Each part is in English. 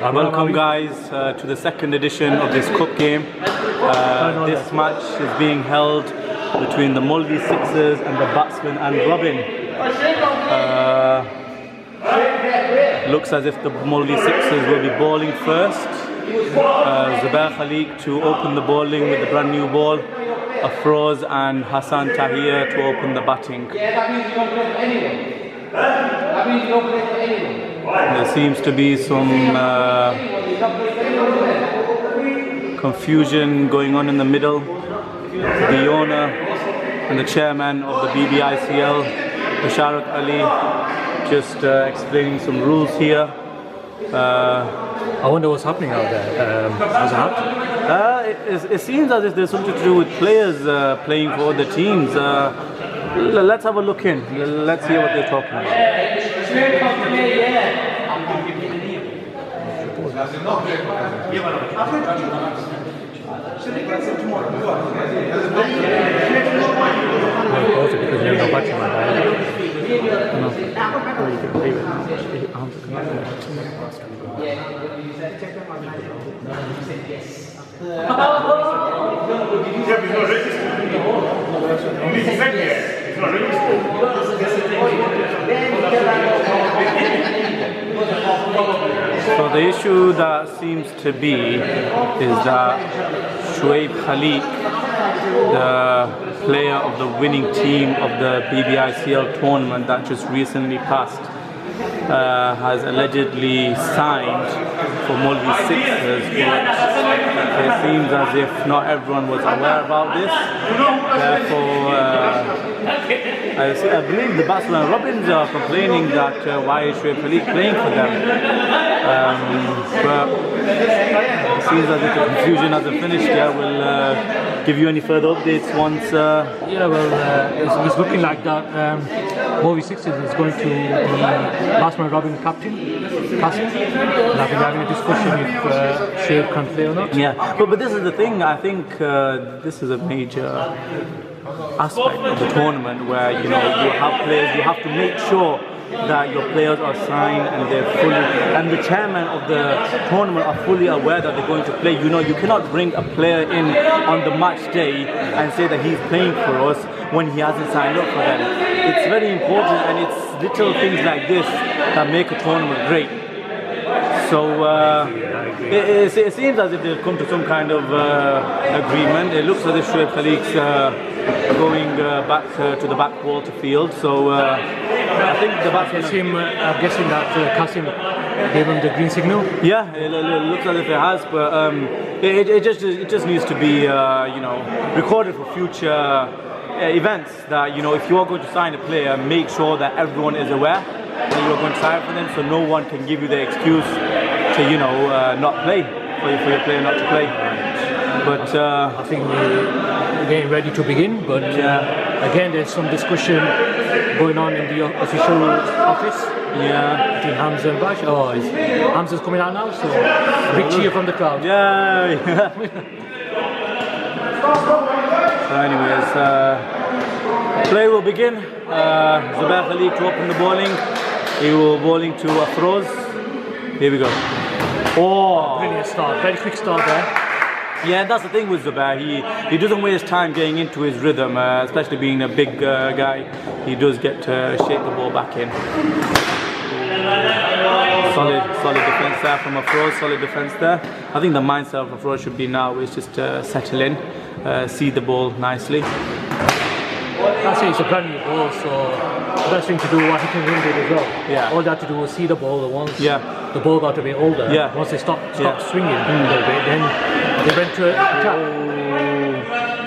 Welcome guys to the second edition of this cup game. This match is being held between the Molvi Sixers and the Batsman and Robin. Looks as if the Molvi Sixers will be bowling first. Zubair Khalik to open the bowling with the brand new ball. Afroz and Hassan Tahir to open the batting. There seems to be some confusion going on in the middle. The owner and the chairman of the BBICL, Basharat Ali, just explaining some rules here. I wonder what's happening out there. What's happening? It seems as if there's something to do with players playing for other teams. Let's have a look in. Let's hear what they're talking about. Because there's no Batsman there. So the issue that seems to be is that Shoaib Khalik, the player of the winning team of the BBICL tournament that just recently passed, has allegedly signed for Molvi Sixers, but it seems as if not everyone was aware about this. Therefore, I believe the Batsman and Robins are complaining that why is Shoaib Khalik playing for them. But it seems as if the confusion hasn't finished yet. We'll give you any further updates once. It's looking like that. Molvi Sixers is going to be Batsman and Robin captain. I've been having a discussion if Shoaib can play or not. Yeah, but this is the thing. I think this is a major aspect of the tournament where you have players. You have to make sure that your players are signed and they're fully, and the chairman of the tournament are fully aware that they're going to play. You cannot bring a player in on the match day and say that he's playing for us when he hasn't signed up for them. It's very important, and it's little things like this that make a tournament great. So it seems as if they've come to some kind of agreement. It looks as if Shoaib Khalik's going back to the back water field. So I think the batsman. I'm guessing that Qasim gave him the green signal. Yeah, it looks as if it has, but it just needs to be recorded for future events. That if you are going to sign a player, make sure that everyone is aware that you're going to sign for them, so no one can give you the excuse to not play for your player not to play. But I think we're getting ready to begin. But again, there's some discussion going on in the official office. Yeah, between Hamza and Bash. Hamza's coming out now, so big cheer from the crowd. Yeah. So anyways, play will begin. Zubair Khalik to open the bowling. He will bowling to Afroz. Here we go. Oh! Brilliant start, very quick start there. Yeah, that's the thing with Zubair. He doesn't waste time getting into his rhythm, especially being a big guy. He does get to shake the ball back in. Solid defense there from Afroz, solid defense there. I think the mindset of Afroz should be now is just settle in, see the ball nicely. That's it, it's a brand new ball, so the best thing to do what he can win with as well. Yeah. All they have to do is see the ball once the ball got a bit older. Yeah. Once they stop swinging a little bit, then they went to attack.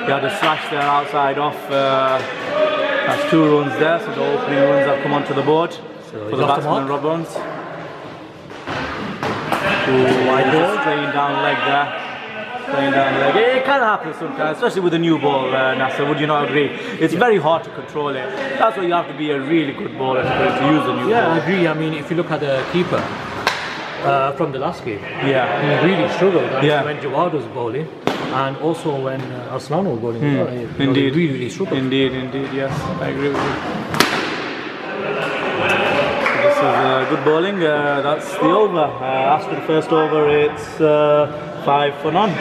Yeah, the slash there outside off. That's 2 runs there, so the opening runs have come onto the board for the Batsman and Robins. Wide ball, playing down leg there. It can happen sometimes, especially with a new ball, Nasser, would you not agree? It's very hard to control it. That's why you have to be a really good bowler to use a new ball. Yeah, I agree. I mean, if you look at the keeper from the last game, he really struggled when Jawad was bowling, and also when Arslan was bowling. Indeed. He really struggled. Indeed, yes, I agree with you. This is good bowling. That's the over. After the first over, it's 5 for none.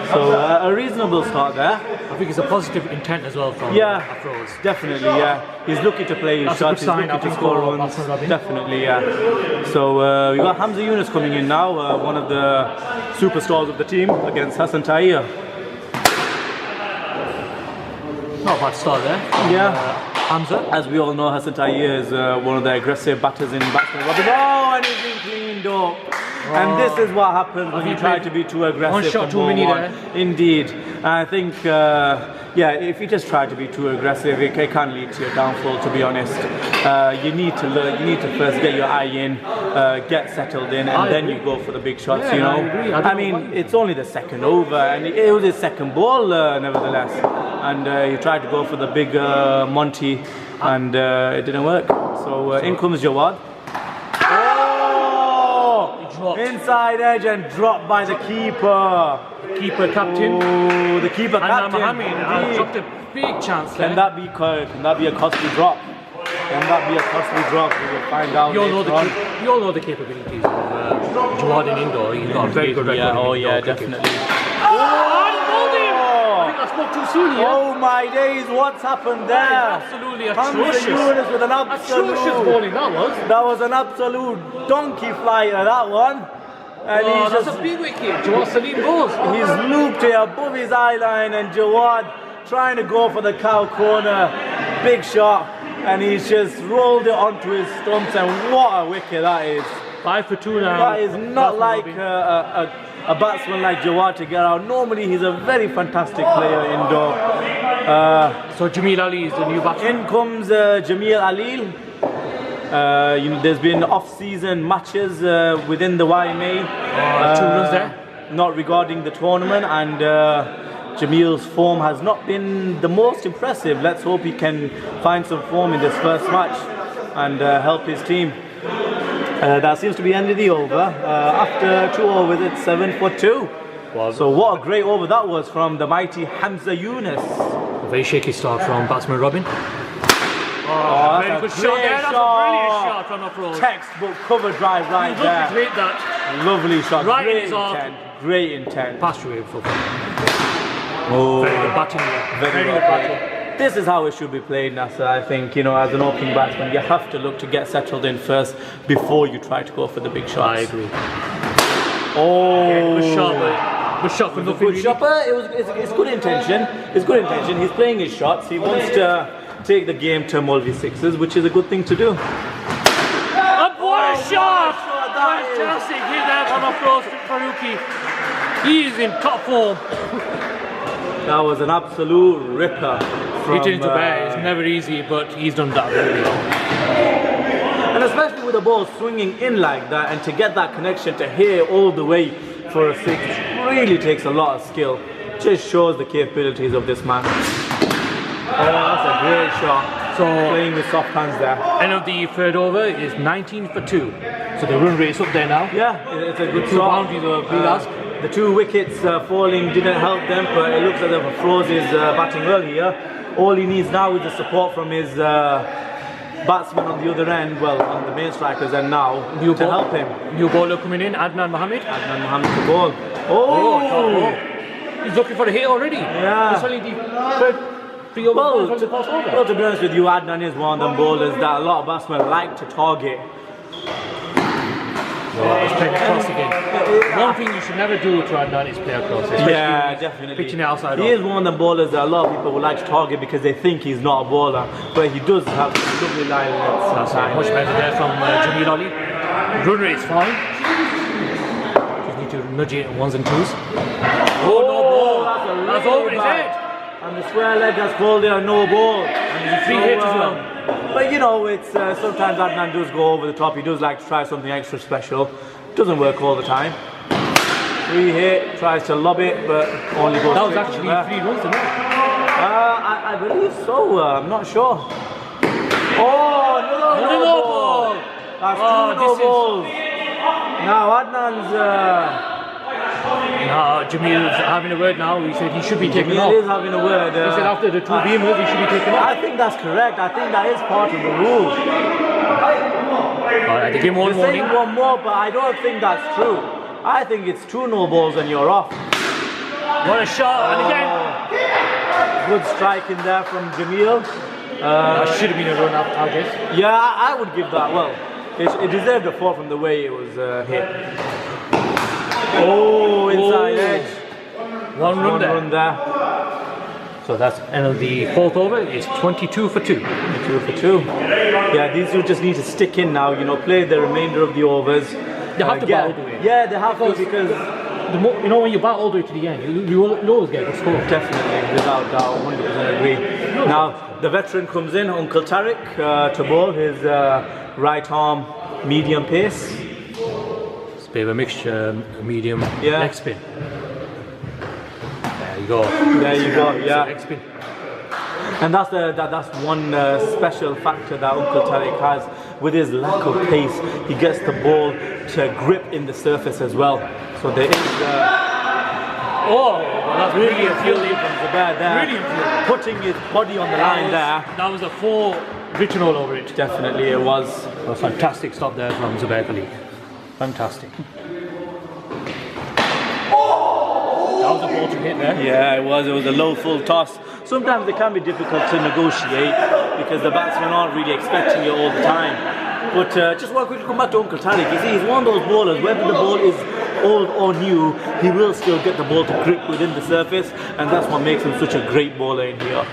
So a reasonable start there. I think it's a positive intent as well from Afroz. Definitely, yeah. He's looking to play his That's shots. a good sign, he's looking I to think, score for runs. Batsman. Definitely, yeah. So we got Hamza Yunus coming in now, one of the superstars of the team against Hassan Tahir. Not a bad start there. Yeah. Hamza. As we all know, Hassan Tahir is one of the aggressive batters in Batsman. Oh, and he's been cleaned up. And this is what happens when you try to be too aggressive. One shot too many there. Indeed. I think, if you just try to be too aggressive, it can lead to your downfall, to be honest. You need to learn, you need to first get your eye in, get settled in, and then you go for the big shots, Yeah, you know. I agree. I mean, it's only the second over, and it was his second ball, nevertheless. And he tried to go for the big Monty, and it didn't work. So in comes Jawad. Inside edge and dropped by the keeper. Keeper captain. Oh, the keeper captain. Mohammed dropped a big chance there. Can that be a costly drop? Can that be a costly drop? We will find out. You all know the capabilities of Jawad in indoor. He's got a very good record. Definitely. I spoke too soon here. Oh my days, what's happened there? Absolutely atrocious. Yunus with an Atrocious bowling that was. That was an absolute donkey flyer, that one. And that's a big wicket. Jawad Salim goes. He's looped here above his eye line, and Jawad trying to go for the cow corner. Big shot, and he's just rolled it onto his stumps, and what a wicket that is. 5 for 2 now. That is not like a batsman like Jawad to get out. Normally he's a very fantastic player indoor. So Jamil Ali is the new batsman. In comes Jamil Ali. There's been off-season matches within the YMA. 2 runs there. Not regarding the tournament, and Jamil's form has not been the most impressive. Let's hope he can find some form in this first match and help his team. That seems to be ending the over. After 2 overs, it's 7 for 2. Wow. So what a great over that was from the mighty Hamza Yunus. A very shaky start from Batsman Robin. Very good shot there. That's a brilliant shot from Afroz. Textbook cover drive right there. Hit that. Lovely shot. Right great in his intent. Great intent. Pass through for Oh, very good batting. Very good batting. This is how it should be played, Nasser. I think, as an opening batsman, you have to look to get settled in first before you try to go for the big shots. I agree. Oh, good shot, man. Good shot for nothing. Good shot, but it's good intention. It's good intention. He's playing his shots. He wants to take the game to Molvi sixes, which is a good thing to do. What a shot! Fantastic hit there from Afroz Farooqi. He's in top form. That was an absolute ripper. Hit into bear. It's never easy, but he's done that really well. And especially with the ball swinging in like that, and to get that connection to here all the way for a 6 really takes a lot of skill. Just shows the capabilities of this man. Oh, that's a great shot. So playing with soft hands there. End of the third over is 19 for 2. So the run rate is up there now. Yeah, it's a good 2 shot. boundaries are big ask. The 2 wickets falling didn't help them, but it looks as if Afroz is batting well here. All he needs now is the support from his batsman on the other end, well, on the main strikers end now, to help him. New bowler coming in, Adnan Mohammed. Adnan Mohammed to bowl. Oh! He's looking for a hit already. Yeah. It's only the third 3 overs from the first over. Well, to be honest with you, Adnan is one of them bowlers that a lot of batsmen like to target. He's playing across again. One thing you should never do to Adnan is play across. Yeah, definitely. Pitching it outside. He is one of the bowlers that a lot of people would like to target because they think he's not a bowler, but he does have some lovely line sometimes. Much better there from Jamil Ali. Run rate is fine. Just need to nudge it 1s and 2s. Oh, no ball. That's over his head. And the square leg has called it a no ball. And there's a 3 hits as well. But it's sometimes Adnan does go over the top. He does like to try something extra special. Doesn't work all the time. 3 hit, tries to lob it, but only goes. That was actually 3 runs, isn't it? I believe so. I'm not sure. Oh, another no ball. That's 2 no balls. Now Adnan's. Jamil's having a word now. He said he should be taken off. Jamil is having a word. He said after the 2 beamers he should be taken off. I think that's correct. I think that is part of the rule. Alright, they give him one They're saying warning. one more, but I don't think that's true. I think it's 2 no balls and you're off. What a shot, and again. Good strike in there from Jamil. That should have been a run up, I guess. Yeah, I would give that. Well, it deserved a 4 from the way it was hit. Oh, inside edge. One run there. there. So that's end of the 4th over. It's 22 for 2. 2 for 2. Yeah, these two just need to stick in now. You know, play the remainder of the overs. They have to bat all the way. Yeah, they have to because The more, you know, when you bat all the way to the end, you will always get a good score. definitely, without doubt, 100% agree. Now the veteran comes in, Uncle Tariq, to bowl his right arm medium pace. It's a bit of a mixture, medium leg spin. There you go. There you go. Yeah. Leg spin. And that's one special factor that Uncle Tariq has. With his lack of pace, he gets the ball to grip in the surface as well. So there is that's really appealing from Zubair there, Really appealing. putting his body on the line there. That was a 4 written all over it. Definitely it was. A fantastic stop there from Zubair Khalid. Fantastic. That was a ball to hit there. Yeah, it was a low full toss. Sometimes it can be difficult to negotiate because the batsmen aren't really expecting it all the time. But just want to quickly come back to Uncle Tariq. You see, he's one of those bowlers, whether the ball is old or new, he will still get the ball to grip within the surface, and that's what makes him such a great bowler in here.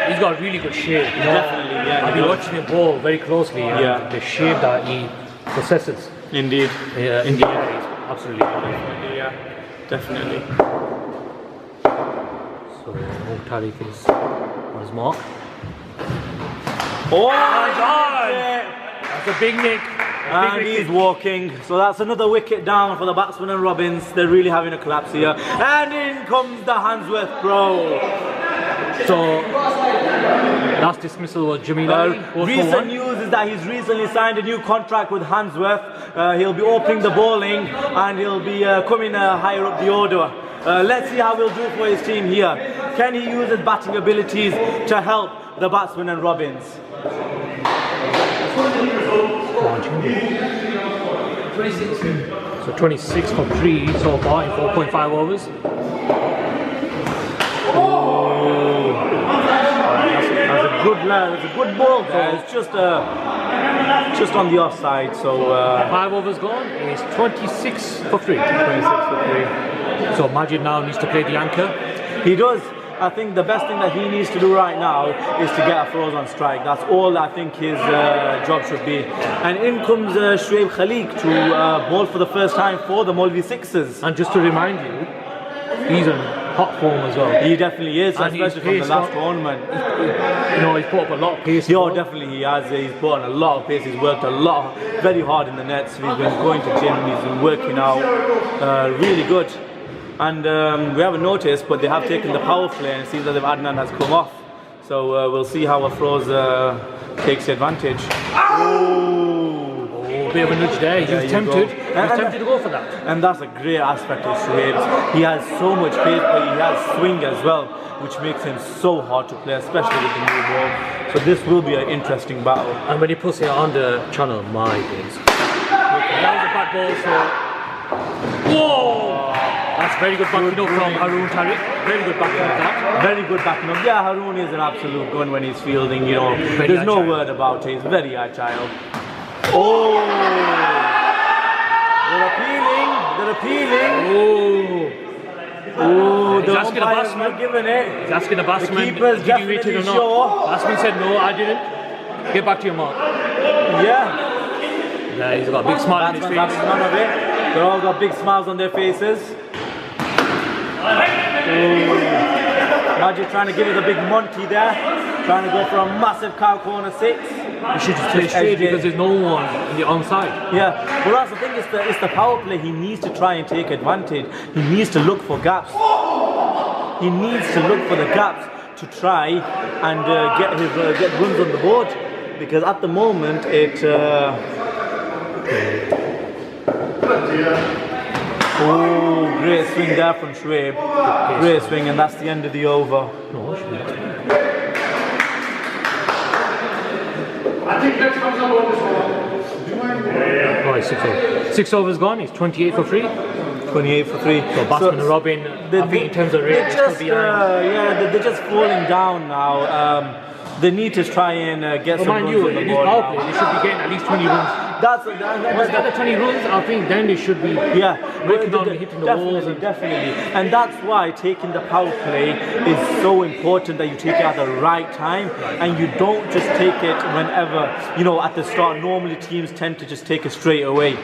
He's got really good shape. You know? Definitely, yeah. I've been watching him bowl very closely, and Yeah. the shape that he possesses Indeed. in the air is absolutely amazing. Yeah, definitely. So Tariq is on his mark. Oh my God! That's a big nick. And he's walking, so that's another wicket down for the Batsman and Robbins. They're really having a collapse here. And in comes the Handsworth bro. So last dismissal was Jamil. Recent news is that he's recently signed a new contract with Handsworth. He'll be opening the bowling and he'll be coming higher up the order. Let's see how he'll do for his team here. Can he use his batting abilities to help the Batsman and Robbins? So 26 for 3 so far in 4.5 overs. That's a good lad. It's a good ball there. It's just on the offside. So 5 overs gone. It's 26 for 3. 26 for 3. So Majid now needs to play the anchor. He does. I think the best thing that he needs to do right now is to get a throws on strike. That's all I think his job should be. And in comes Shoaib Khalik to bowl for the first time for the Molvi Sixers. And just to remind you, he's in hot form as well. He definitely is, And especially from the last tournament. You know, he's put up a lot of pace. Definitely he has. He's put on a lot of pace. He's worked a lot, very hard in the nets. He's been going to gym. He's been working out really good. And we haven't noticed, but they have taken the power play, and it seems as if Adnan has come off. So we'll see how Afroz takes advantage. Oh, bit of a nudge there. He was tempted. He was tempted to go for that. And that's a great aspect of Shoaib's. He has so much pace, but he has swing as well, which makes him so hard to play, especially with the new ball. So this will be an interesting battle. And when he puts it on the channel, my days. That was a bad ball, so... Whoa! That's very good backing up from Haroon Tariq. Very good backing up that. Very good backing up. Yeah, Haroon is an absolute gun when he's fielding, you know. There's no word about it. He's very agile. Oh! They're appealing. Oh, the asking the umpire's batsman. not giving it. He's asking the batsman, The keeper's did you hit it or definitely not? sure. Batsman said no, I didn't. Get back to your mark. Yeah. Yeah, he's got a big smile on his Batsman's face. having none of it. They're all got big smiles on their faces. Majid trying to give it a big Monty there. Trying to go for a massive cow corner 6. You should just play straight because there's no one in the onside. Yeah, well that's the thing, it's the power play. He needs to try and take advantage. He needs to look for gaps. He needs to look for the gaps to try and get runs on the board. Because at the moment oh, great swing there from Shoaib. Great swing, and that's the end of the over. Oh, it's 6 over. 6 overs gone. He's 28 for 3. 28 for 3. So Batsman and Robin, I think in terms of rate, they're still behind. They're just falling down now. They need to try and get some mind runs you, on the in this board power now. play, they should be getting at least 20 runs. That's Once they get the 20 runs, I think then they should be working on hitting the walls. Definitely. And that's why taking the power play is so important, that you take it at the right time and you don't just take it whenever, at the start. Normally teams tend to just take it straight away.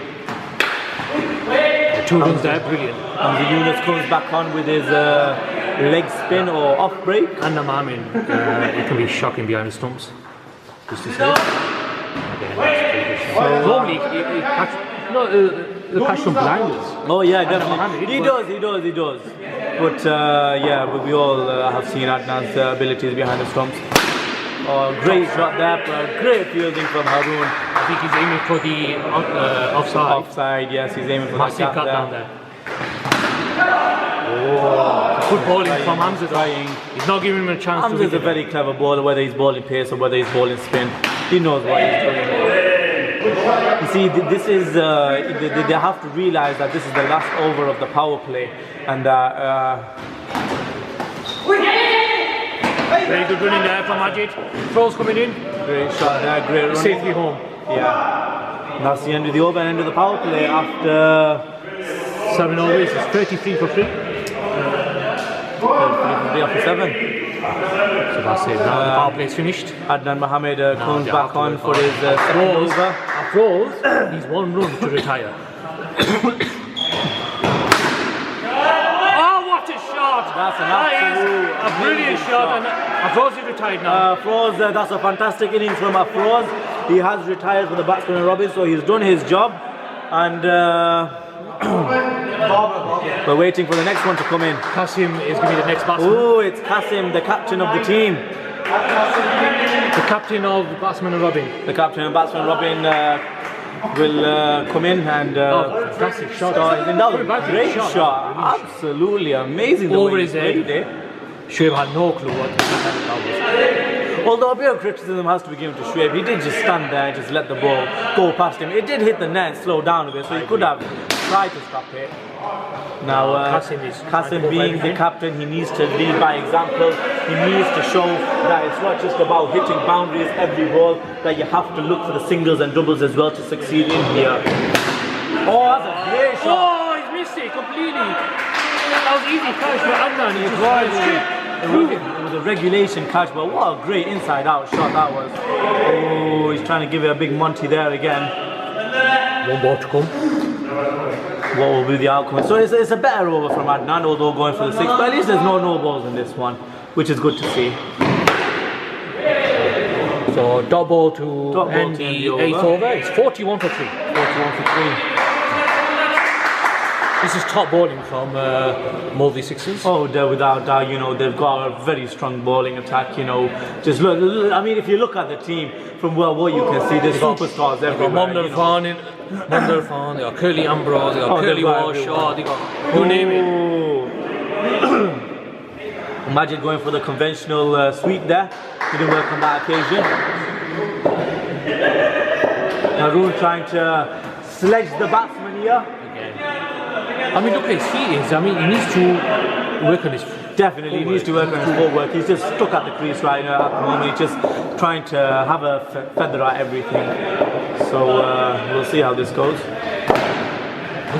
2 runs there, brilliant. And the Yunus comes back on with his leg spin or off break. And Namamin, it can be shocking behind the stumps. Just to say. Normally, the catch from blinders. Oh yeah, definitely. He does. But we all have seen Adnan's abilities behind the stumps. Oh, great shot there, great fielding from Haroon. I think he's aiming for the offside. Offside, yes, he's aiming for massive the cut there. down there. Oh, good bowling from Hamza. He's not giving him a chance. Hamza's a very clever bowler, whether he's bowling pace or whether he's bowling spin. He knows what he's doing. You see, this is they have to realise that this is the last over of the power play, and very good running there from Majid. Throws coming in. Great shot there, great running. Safely home. Yeah. And that's the end of the over and end of the power play after 7 overs. It's 33 for 3. 33 after 7. So that's it. Now the power play is finished. Adnan Mohammed comes back on for his second over. After he's 1 run to retire. That's an absolute a brilliant shot. And Afroz is retired now. Afroz, that's a fantastic innings from Afroz. He has retired for the Batsman and Robin, so he's done his job. And we're waiting for the next one to come in. Qasim is going to be the next batsman. Oh, it's Qasim, the captain of the team. The captain of Batsman and Robin. The captain of Batsman and Robin will come in and fantastic shot. That was a great shot. Absolutely amazing. Over his head. Shoaib had no clue what that was. Although a bit of criticism has to be given to Shoaib, he did just stand there and just let the ball go past him. It did hit the net and slow down a bit, so he could have tried to stop it. Now, Qasim being the captain, he needs to lead by example. He needs to show that it's not just about hitting boundaries every ball, that you have to look for the singles and doubles as well to succeed in here. Oh, that's a great shot. Oh, he's missed it completely. That was easy catch for Adnan. It was a regulation catch, but what a great inside-out shot that was. Oh, he's trying to give it a big Monty there again. 1 ball to come. What will be the outcome? So it's a better over from Adnan, although going for the 6, but at least there's no balls in this one, which is good to see. So dot ball to end the 8th over. It's 41 for 3. 41 for 3. This is top bowling from Molvi Sixers. Oh, without doubt, they've got a very strong bowling attack. Just look. I mean, if you look at the team from what you can see, there's superstars everywhere. Mondar Khan, they got Curly Ambrose, they got Curly Warshaw, they got you name it. Imagine going for the conventional sweep there. Didn't work on that occasion. Haroon trying to sledge the batsman here. I mean, look at his feet. He needs to work on his Definitely, he needs to work on his footwork. He's just stuck at the crease right now at the moment. He's just trying to have a feather at everything. So we'll see how this goes.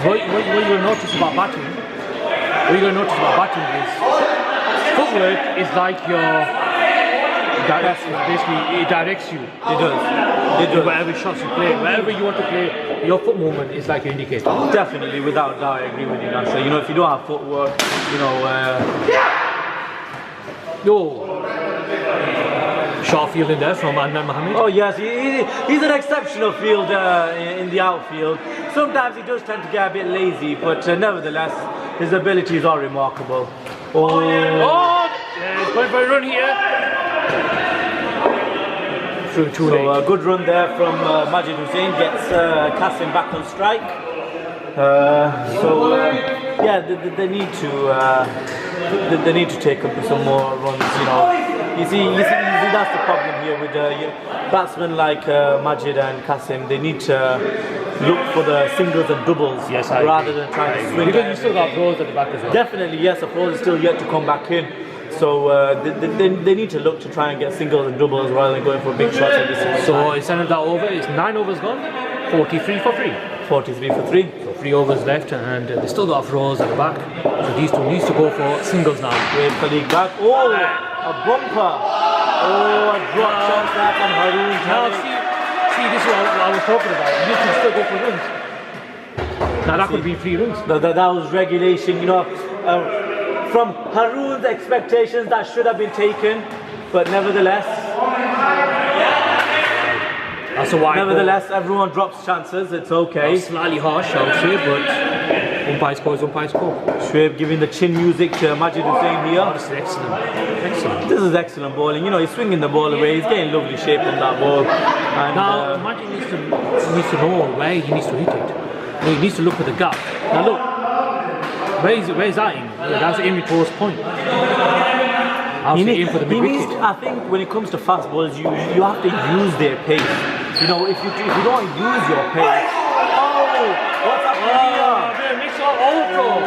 What you're going to notice about batting, is footwork is like your basically it directs you. It does. Wherever shots you play, wherever you want to play, your foot movement is like your indicator. Definitely, without doubt, I agree with you, Nasser. If you don't have footwork, Short fielding there from Adnan Mohammed. Oh yes, he's an exceptional fielder in the outfield. Sometimes he does tend to get a bit lazy, but nevertheless, his abilities are remarkable. He's going for a run here. So a good run there from Majid Hussain, gets Qasim back on strike. They need to take up some more runs. You see that's the problem here with batsmen like Majid and Kasim, they need to look for the singles and doubles rather than trying to swing. Because you still got throws at the back as well. Definitely, yes. A throw is still yet to come back in. So they need to look to try and get singles and doubles rather than going for big shots every single So time. instead of that over, it's 9 overs gone, 43 for 3. 43 for 3. So 3 overs left, and they still got throws at the back. So these two needs to go for singles now. Great colleague back. Oh, a bumper. Oh, a drop shot there from Haroon. Now see, this is what I was talking about. You need to still go for runs. Now that could be 3 runs. That was regulation, you know. From Haroon's expectations, that should have been taken, but nevertheless, That's a wide nevertheless, everyone drops chances. It's okay. ball. Slightly harsh, I would say, but umpire score is umpire score. Shoaib giving the chin music to Majid Hussain Oh, here. this is excellent. Excellent. This is excellent bowling. You know, he's swinging the ball away. He's getting lovely shape on that ball. And, Now, Majid needs to know where he needs to hit it. He needs to look for the gap. Now look, where's that aim? That's aiming towards point. How to aim for the mid wicket. I think when it comes to fast balls, you have to use their pace. You know, if you don't use your pace. Oh, what's happening here? Mix overthrow.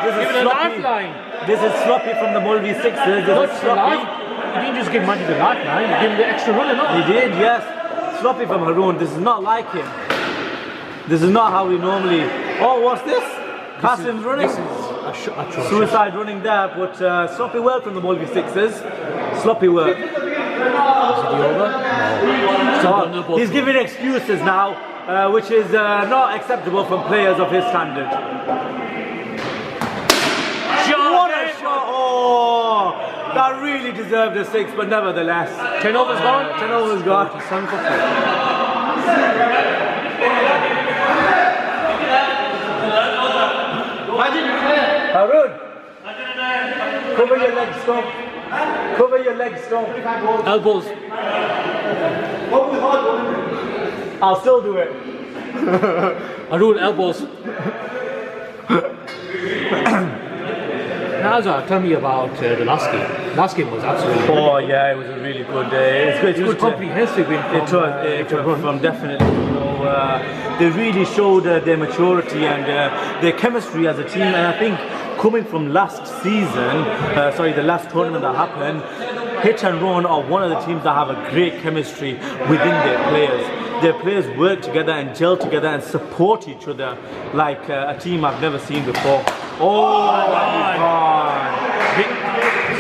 This Give is it a sloppy. lifeline. This is sloppy from the Molvi Sixers. This Not is sloppy. You didn't just give Majid the lifeline, you gave him the extra run, no? He did, yes. Sloppy from Haroon. This is not like him. This is not how we normally. Oh, what's this? Kasim's running. This is atrocious. Suicide running there, but sloppy work from the Molvi Sixers. Sloppy work. Is it the over? No. Still got no He's giving excuses now, which is not acceptable from players of his standard. What a shot! Oh, that really deserved a 6, but nevertheless. 10 overs gone? 10 overs gone. 7 for 4. Haroon, cover your leg stump. Cover your leg stump. Elbows. I'll still do it. Haroon, elbows. Now, tell me about the last game. Last game was absolutely brilliant. Oh yeah, it was a really good day. It's good. It was a comprehensive win From definitely. You know, they really showed their maturity and their chemistry as a team. And I think coming from last season, the last tournament that happened, Hit and Run are one of the teams that have a great chemistry within their players. Their players work together and gel together and support each other like a team I've never seen before. Oh my God!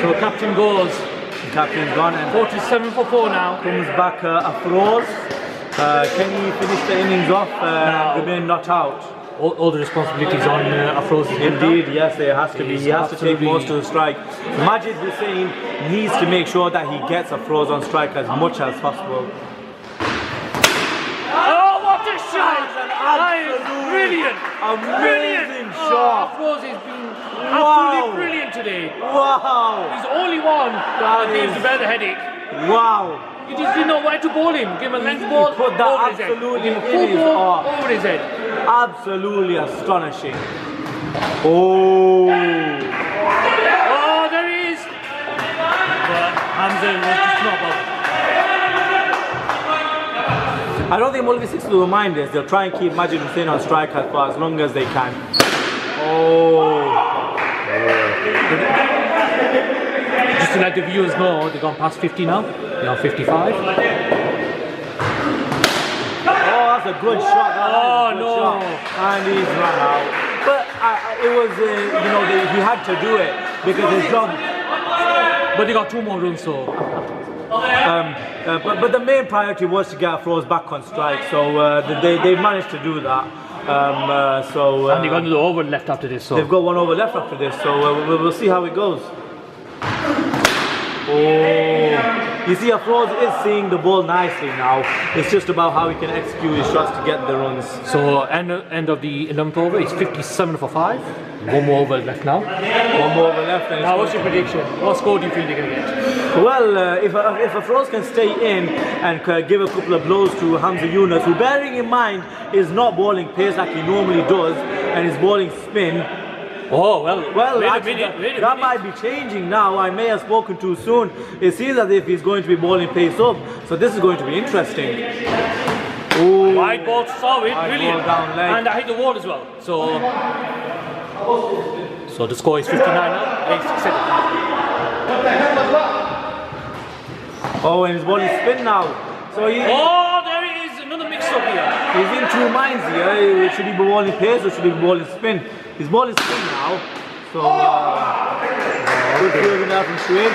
So captain goes. The captain's gone and 47 for 4 now. comes back Afroz. Can he finish the innings off and remain not out? All the responsibilities on Afroz. Indeed, yes, there has to be. He has to take Absolutely. most of the strike. Majid Hussain needs to make sure that he gets Afroz on strike as much as possible. Oh, what a shot! That is brilliant! Amazing shot! Afroz has been Wow. absolutely brilliant today. Wow! He's the only one that gives the better headache. Wow! You just didn't know where to bowl him. Give him a length ball put that over his head. absolutely Give him a in his full ball arm. over his head. Absolutely astonishing. Oh! Oh, there he is. But Hamza was just not bothered. I don't think Molvi Sixers will mind this. They'll try and keep Majid Hussain on strike for as long as they can. Oh! Just to let the viewers know, they've gone past 50 now. They're on 55. Oh, that's a good shot. That is a good no. shot. And he's run out. But it was, he had to do it because his job. But they got 2 more runs, so. But the main priority was to get Afroz back on strike, so they managed to do that. And they got another over left after this, so. They've got 1 over left after this, so we'll see how it goes. Oh, you see, Afroz is seeing the ball nicely now. It's just about how he can execute his shots to get the runs. So end of the 11th over, it's 57 for 5. 1 more over left now. 1 more over left. And Now, what's your prediction? What score do you think they're going to get? well, if Afroz can stay in and give a couple of blows to Hamza Yunus, who, bearing in mind, is not bowling pace like he normally does, and is bowling spin, Oh, well, Well, wait actually, a minute. that might be changing now. I may have spoken too soon. It seems as if he's going to be bowling pace up, so this is going to be interesting. Ooh. Wide ball to Sarwin, Wide brilliant. ball down leg. And I hit the wall as well. So the score is 59 now. 86 seconds. Oh, and he's bowling spin now. So he, Oh, there is another mix-up here. he's in two minds here. Should he be bowling pace or should he be bowling spin? He's bowling spin now. So good fielding there from Shuaib.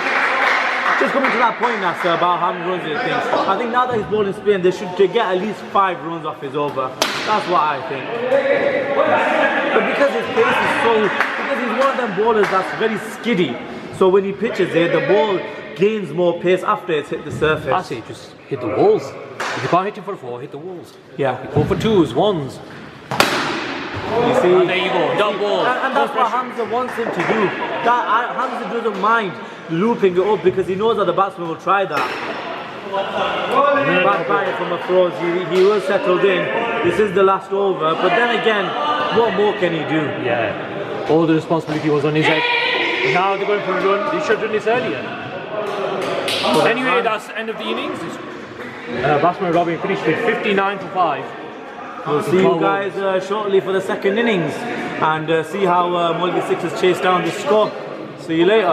Just coming to that point, Nasser, about how many runs he thinks. I think now that he's bowling spin, they should get at least 5 runs off his over. That's what I think. But because his pace is because he's one of them bowlers that's very skiddy. So when he pitches it, the ball gains more pace after it's hit the surface. I say just hit the walls. If you can't hit him for 4, hit the walls. Yeah. Go for 2s, 1s. You see, And there you go, dumb ball. and that's what Hamza wants him to do. Hamza doesn't mind looping it up because he knows that the batsman will try that. Back by from approach, he was settled in. This is the last over, but then again, what more can he do? Yeah. All the responsibility was on his head. And now they're going for a run. They should have done this earlier. But anyway, that's the end of the innings. Batsman Robin finished with 59 to 5. We'll see you guys shortly for the second innings and see how Molvi 6 has chased down the score. See you later.